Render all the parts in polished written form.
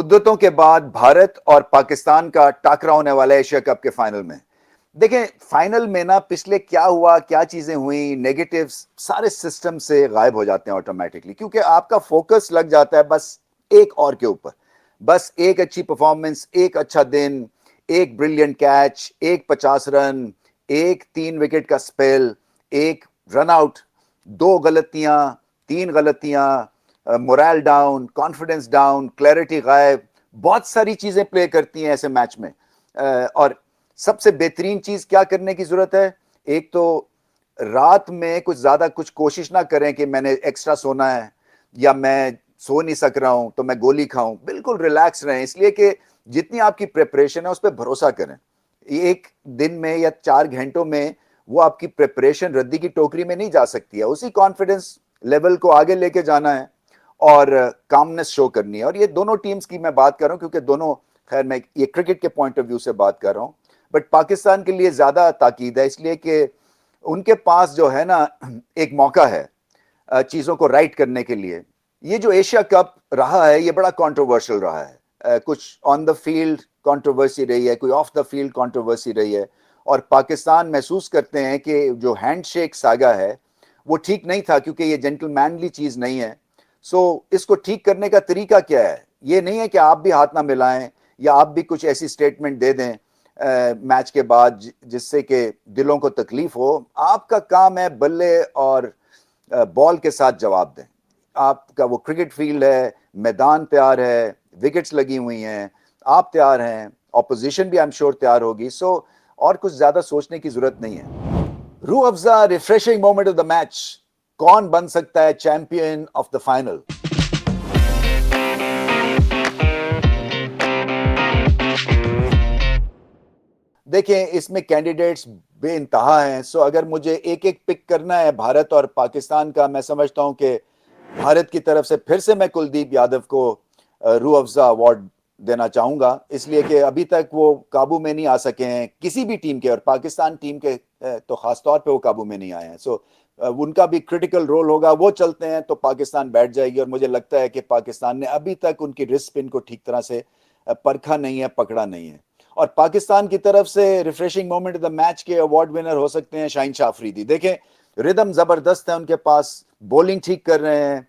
मुद्दतों के बाद भारत और पाकिस्तान का टाकरा होने वाला है एशिया कप के फाइनल में। देखें, फाइनल में ना पिछले क्या हुआ, क्या चीजें हुई, नेगेटिव्स सारे सिस्टम से गायब हो जाते हैं ऑटोमेटिकली, क्योंकि आपका फोकस लग जाता है बस एक और के ऊपर। बस एक अच्छी परफॉर्मेंस, एक अच्छा दिन, एक ब्रिलियंट कैच, एक 50 रन, एक 3 विकेट का स्पेल, एक रन आउट, दो गलतियां, तीन गलतियां, moral down, confidence down, clarity गायब। बहुत सारी चीजें प्ले करती हैं ऐसे मैच में। और सबसे बेहतरीन चीज क्या करने की जरूरत है? एक तो रात में कुछ ज्यादा कुछ कोशिश ना करें कि मैंने एक्स्ट्रा सोना है या मैं सो नहीं सक रहा हूं तो मैं गोली खाऊं। बिल्कुल रिलैक्स रहें, इसलिए कि जितनी आपकी प्रिपरेशन है उस पर भरोसा करें। एक दिन में या 4 घंटों में वो आपकी प्रिपरेशन रद्दी की टोकरी में नहीं जा सकती है। उसी कॉन्फिडेंस लेवल को आगे लेके जाना है और कामनेस शो करनी है। और ये दोनों टीम्स की मैं बात कर रहा हूं, क्योंकि दोनों, खैर मैं ये क्रिकेट के पॉइंट ऑफ व्यू से बात कर रहा हूं, बट पाकिस्तान के लिए ज्यादा ताकीद है, इसलिए कि उनके पास जो है ना एक मौका है चीजों को राइट करने के लिए। ये जो एशिया कप रहा है ये बड़ा कंट्रोवर्शियल रहा है। कुछ ऑन द फील्ड कंट्रोवर्सी रही है, कोई ऑफ द फील्ड कंट्रोवर्सी रही है। और पाकिस्तान महसूस करते हैं कि जो हैंडशेक सागा है वो ठीक नहीं था, क्योंकि ये जेंटलमैनली चीज नहीं है। सो इसको ठीक करने का तरीका क्या है? ये नहीं है कि आप भी हाथ ना मिलाएं या आप भी कुछ ऐसी स्टेटमेंट दे दें मैच के बाद जिससे कि दिलों को तकलीफ हो। आपका काम है बल्ले और बॉल के साथ जवाब दें। आपका वो क्रिकेट फील्ड है, मैदान तैयार है, विकेट्स लगी हुई हैं, आप तैयार हैं, ऑपोजिशन भी आई एम श्योर तैयार होगी। सो और कुछ ज्यादा सोचने की जरूरत नहीं है। Rooh Afza refreshing moment of the match. कौन बन सकता है चैंपियन ऑफ द फाइनल? देखें, इसमें कैंडिडेट्स बेइंतहा हैं। सो अगर मुझे एक एक पिक करना है भारत और पाकिस्तान का, मैं समझता हूं कि भारत की तरफ से फिर से मैं कुलदीप यादव को रूह अफजा अवार्ड देना चाहूंगा, इसलिए कि अभी तक वो काबू में नहीं आ सके हैं किसी भी टीम के, और पाकिस्तान टीम के तो खासतौर पे वो काबू में नहीं आए हैं। सो उनका भी क्रिटिकल रोल होगा। वो चलते हैं तो पाकिस्तान बैठ जाएगी, और मुझे लगता है कि पाकिस्तान ने अभी तक उनकी रिस्ट स्पिन को ठीक तरह से परखा नहीं है, पकड़ा नहीं है। और पाकिस्तान की तरफ से refreshing moment of the match के अवार्ड विनर हो सकते हैं शाहीन शाह अफरीदी। देखें, रिदम जबरदस्त है उनके पास, बॉलिंग ठीक कर रहे हैं,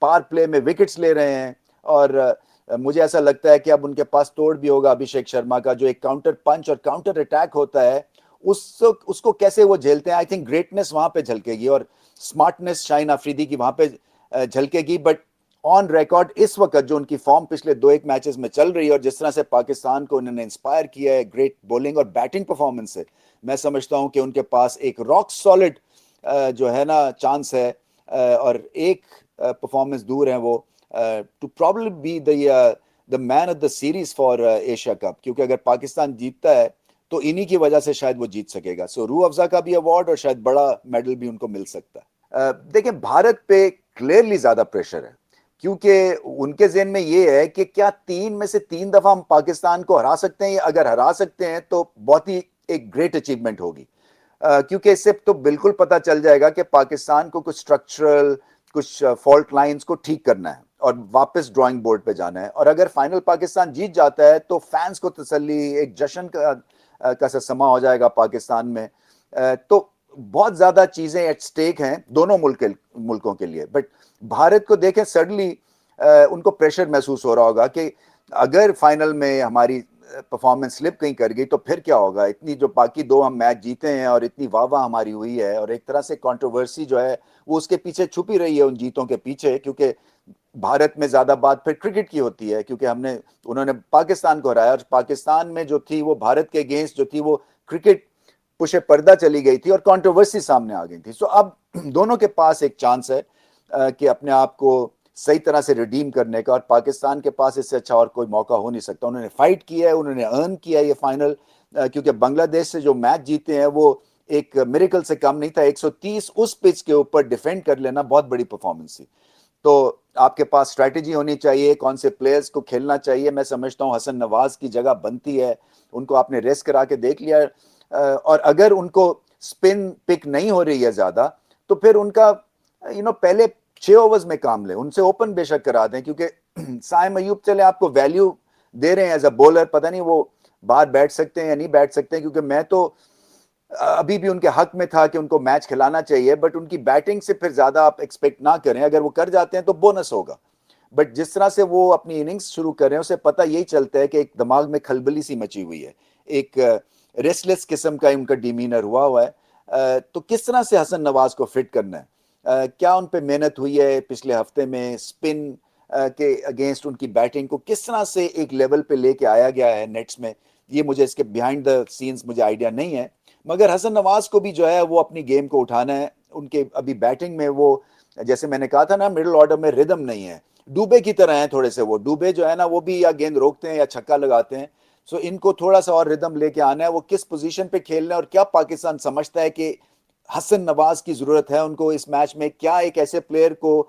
पार प्ले में विकेट्स ले रहे हैं। और मुझे ऐसा लगता है कि अब उनके पास तोड़ भी होगा अभिषेक शर्मा का, जो एक काउंटर पंच और काउंटर अटैक होता है उसको कैसे वो झेलते हैं। आई थिंक ग्रेटनेस वहां पे झलकेगी और स्मार्टनेस शाहीन अफरीदी की वहां पे झलकेगी। बट ऑन रिकॉर्ड इस वक्त जो उनकी फॉर्म पिछले 2-1 मैचेस में चल रही है और जिस तरह से पाकिस्तान को उन्होंने इंस्पायर किया है ग्रेट बॉलिंग और बैटिंग परफॉर्मेंस से, मैं समझता हूं कि उनके पास एक रॉक सॉलिड जो है ना चांस है। और एक परफॉर्मेंस दूर है वो to probably be the man of the series for Asia cup, क्योंकि अगर पाकिस्तान जीतता है तो इन्हीं की वजह से शायद वो जीत सकेगा। सो रूह अफजा का भी अवार्ड और शायद बड़ा मेडल भी उनको मिल सकता है। देखिए, भारत पे क्लियरली ज्यादा प्रेशर है, क्योंकि उनके ज़हन में ये है कि क्या 3 में से 3 दफा हम पाकिस्तान को हरा सकते हैं। अगर हरा सकते हैं तो बहुत ही एक ग्रेट अचीवमेंट होगी, क्योंकि इससे तो बिल्कुल पता चल जाएगा कि पाकिस्तान को कुछ स्ट्रक्चरल, कुछ फॉल्ट लाइंस को ठीक करना है और वापस ड्राइंग बोर्ड पे जाना है। और अगर फाइनल पाकिस्तान जीत जाता है तो फैंस को तसल्ली, एक जश्न का सा समा हो जाएगा पाकिस्तान में। तो बहुत ज्यादा चीजें एट स्टेक हैं दोनों मुल्कों के लिए। बट भारत को देखें, सडनली उनको प्रेशर महसूस हो रहा होगा कि अगर फाइनल में हमारी परफॉर्मेंस स्लिप कहीं कर गई तो फिर क्या होगा। इतनी जो बाकी 2 हम मैच जीते हैं और इतनी वाह वाह हमारी हुई है, और एक तरह से कंट्रोवर्सी जो है वो उसके पीछे छुपी रही है, उन जीतों के पीछे। क्योंकि भारत में ज्यादा बात फिर क्रिकेट की होती है, क्योंकि उन्होंने पाकिस्तान को हराया, और पाकिस्तान में जो थी वो भारत के अगेंस्ट जो थी वो क्रिकेट पुशे पर्दा चली गई थी और कंट्रोवर्सी सामने आ गई थी। सो अब दोनों के पास एक चांस है कि अपने आप को सही तरह से रिडीम करने का, और पाकिस्तान के पास इससे अच्छा और कोई मौका हो नहीं सकता। उन्होंने फाइट किया है, उन्होंने अर्न किया है ये फाइनल, क्योंकि बांग्लादेश से जो मैच जीते हैं वो एक मिरेकल से कम नहीं था। 130 उस पिच के ऊपर डिफेंड कर लेना बहुत बड़ी परफॉर्मेंस थी। तो आपके पास स्ट्रैटेजी होनी चाहिए, कौन से प्लेयर्स को खेलना चाहिए। मैं समझता हूँ हसन नवाज की जगह बनती है, उनको आपने रेस्ट करा के देख लिया। और अगर उनको स्पिन पिक नहीं हो रही है ज्यादा तो फिर उनका पहले 6 ओवर्स में काम ले, उनसे ओपन बेशक करा दें, क्योंकि साइम अयूब चले आपको वैल्यू दे रहे हैं एज अ बॉलर, पता नहीं वो बाहर बैठ सकते हैं या नहीं बैठ सकते हैं, क्योंकि मैं तो अभी भी उनके हक में था कि उनको मैच खिलाना चाहिए, बट उनकी बैटिंग से फिर ज्यादा आप एक्सपेक्ट ना करें। अगर वो कर जाते हैं तो बोनस होगा, बट जिस तरह से वो अपनी इनिंग्स शुरू कर रहे हैं उसे पता यही चलता है कि एक दिमाग में खलबली सी मची हुई है, एक रेस्टलेस किस्म का उनका डिमीनर हुआ है। तो किस तरह से हसन नवाज को फिट करना है, क्या उन पे मेहनत हुई है पिछले हफ्ते में, स्पिन के अगेंस्ट उनकी बैटिंग को किस तरह से एक लेवल पे लेके आया गया है नेट्स में, ये मुझे इसके बिहाइंड द सीन्स मुझे आइडिया नहीं है। मगर हसन नवाज को भी जो है वो अपनी गेम को उठाना है। उनके अभी बैटिंग में वो, जैसे मैंने कहा था ना, मिडिल ऑर्डर में रिदम नहीं है, डूबे की तरह है थोड़े से। वो डूबे जो है ना, वो भी या गेंद रोकते हैं या छक्का लगाते हैं। सो इनको थोड़ा सा और रिदम लेके आना है। वो किस पोजीशन पे खेलना है और क्या पाकिस्तान समझता है कि हसन नवाज की जरूरत है उनको इस मैच में, क्या एक ऐसे प्लेयर को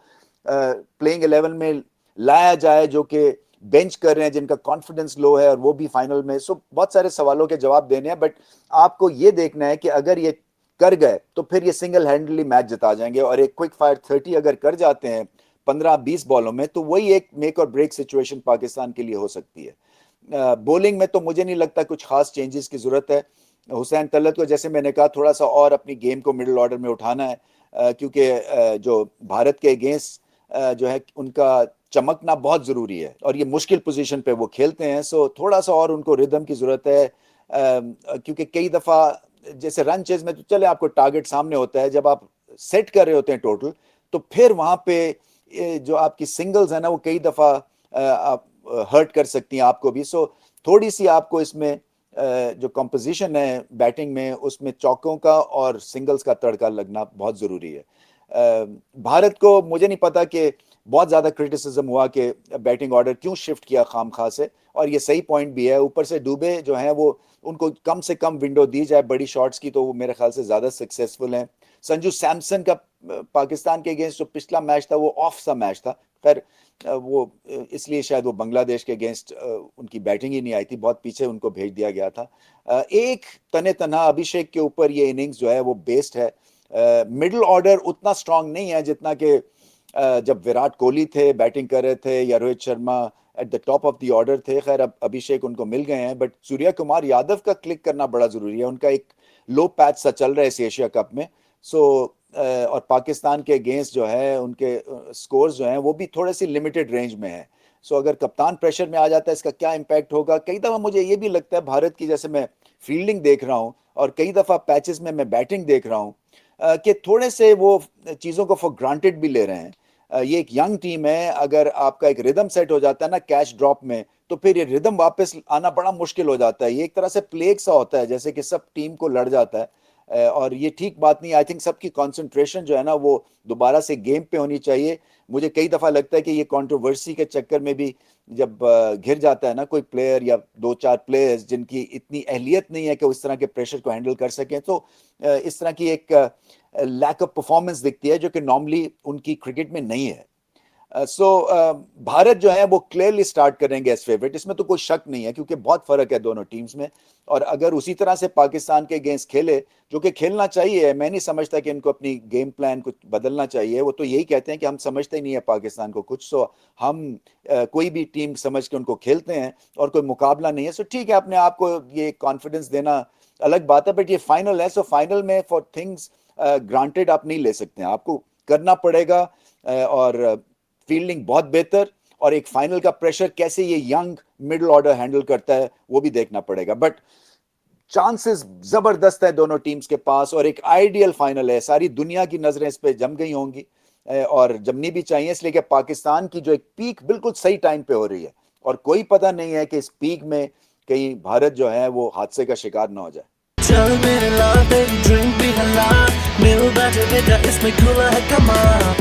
प्लेइंग 11 में लाया जाए जो कि बेंच कर रहे हैं, जिनका कॉन्फिडेंस लो है, और वो भी फाइनल में। सो बहुत सारे सवालों के जवाब देने हैं, बट आपको ये देखना है कि अगर ये कर गए तो फिर ये सिंगल हैंडली मैच जिता जाएंगे, और एक क्विक फायर 30 अगर कर जाते हैं 15-20 बॉलों में, तो वही एक मेक और ब्रेक सिचुएशन पाकिस्तान के लिए हो सकती है। बॉलिंग में तो मुझे नहीं लगता कुछ खास चेंजेस की जरूरत है। हुसैन तलत को, जैसे मैंने कहा, थोड़ा सा और अपनी गेम को मिडिल ऑर्डर में उठाना है, क्योंकि जो भारत के अगेंस्ट जो है उनका चमकना बहुत जरूरी है, और ये मुश्किल पोजीशन पे वो खेलते हैं। सो थोड़ा सा और उनको रिदम की जरूरत है, क्योंकि कई दफा जैसे रन चेज में तो चले आपको टारगेट सामने होता है, जब आप सेट कर रहे होते हैं टोटल, तो फिर वहां पे जो आपकी सिंगल्स है ना, वो कई दफा आप हर्ट कर सकती हैं आपको भी। सो थोड़ी सी आपको इसमें जो कंपोजिशन है बैटिंग में, उसमें चौकों का और सिंगल्स का तड़का लगना बहुत जरूरी है। भारत को मुझे नहीं पता कि बहुत ज्यादा क्रिटिसिज्म हुआ कि बैटिंग ऑर्डर क्यों शिफ्ट किया खामखा से, और ये सही पॉइंट भी है। ऊपर से डूबे जो हैं वो, उनको कम से कम विंडो दी जाए बड़ी शॉट्स की, तो वो मेरे ख्याल से ज्यादा सक्सेसफुल हैं। संजू सैमसन का पाकिस्तान के अगेंस्ट जो पिछला मैच था वो ऑफ सा मैच था, खैर वो इसलिए शायद वो बांग्लादेश के अगेंस्ट उनकी बैटिंग ही नहीं आई थी, बहुत पीछे उनको भेज दिया गया था। एक तने तना अभिषेक के ऊपर ये इनिंग्स जो है वो बेस्ड है। मिडिल ऑर्डर उतना स्ट्रांग नहीं है जितना कि जब विराट कोहली थे बैटिंग कर रहे थे, या Rohit Sharma at the top of the order थे। खैर अब अभिषेक उनको मिल गए हैं, बट सूर्या कुमार यादव का क्लिक करना बड़ा जरूरी है। उनका एक लो पैच सा चल रहा है इस एशिया कप में। सो और पाकिस्तान के अगेंस्ट जो है उनके स्कोर्स जो हैं वो भी थोड़े सी लिमिटेड रेंज में है। सो अगर कप्तान प्रेशर में आ जाता है, इसका क्या इम्पैक्ट होगा। कई दफा मुझे ये भी लगता है भारत की, जैसे मैं फील्डिंग देख रहा हूँ और कई दफा पैचेस में मैं बैटिंग देख रहा हूँ, कि थोड़े से वो चीज़ों को फॉर ग्रांटेड भी ले रहे हैं। ये एक यंग टीम है, अगर आपका एक रिदम सेट हो जाता है ना कैच ड्रॉप में, तो फिर ये रिदम वापस आना बड़ा मुश्किल हो जाता है। ये एक तरह से प्लेग सा होता है, जैसे कि सब टीम को लड़ जाता है, और ये ठीक बात नहीं। आई थिंक सबकी कंसंट्रेशन जो है ना वो दोबारा से गेम पे होनी चाहिए। मुझे कई दफा लगता है कि ये कंट्रोवर्सी के चक्कर में भी जब घिर जाता है ना कोई प्लेयर या दो चार प्लेयर्स जिनकी इतनी अहलियत नहीं है कि उस तरह के प्रेशर को हैंडल कर सकें, तो इस तरह की एक लैक ऑफ परफॉर्मेंस दिखती है जो कि नॉर्मली उनकी क्रिकेट में नहीं है। सो भारत जो है वो क्लियरली स्टार्ट करेंगे एज फेवरेट, इसमें तो कोई शक नहीं है, क्योंकि बहुत फर्क है दोनों टीम्स में। और अगर उसी तरह से पाकिस्तान के अगेंस्ट खेले, जो कि खेलना चाहिए, मैं नहीं समझता कि इनको अपनी गेम प्लान कुछ बदलना चाहिए। वो तो यही कहते हैं कि हम समझते ही नहीं है पाकिस्तान को कुछ, सो हम कोई भी टीम समझ के उनको खेलते हैं और कोई मुकाबला नहीं है। सो ठीक है, अपने आप को ये कॉन्फिडेंस देना अलग बात है, बट ये फाइनल है। सो फाइनल में फॉर थिंग्स ग्रांटेड आप नहीं ले सकते हैं, आपको करना पड़ेगा। और फील्डिंग बहुत बेहतर, और एक फाइनल का प्रेशर कैसे ये यंग मिडिल ऑर्डर हैंडल करता है वो भी देखना पड़ेगा। बट चांसेस जबरदस्त है दोनों टीम्स के पास, और एक आइडियल फाइनल है। सारी दुनिया की नजरें इस पे जम गई होंगी, और जमनी भी चाहिए, इसलिए कि पाकिस्तान की जो एक पीक बिल्कुल सही टाइम पे हो रही है, और कोई पता नहीं है कि इस पीक में कहीं भारत जो है वो हादसे का शिकार ना हो जाए। चल मेरे लाल, ड्रिंक भी हला, मिल बैठे बेटा इसमें खुला है कमाल।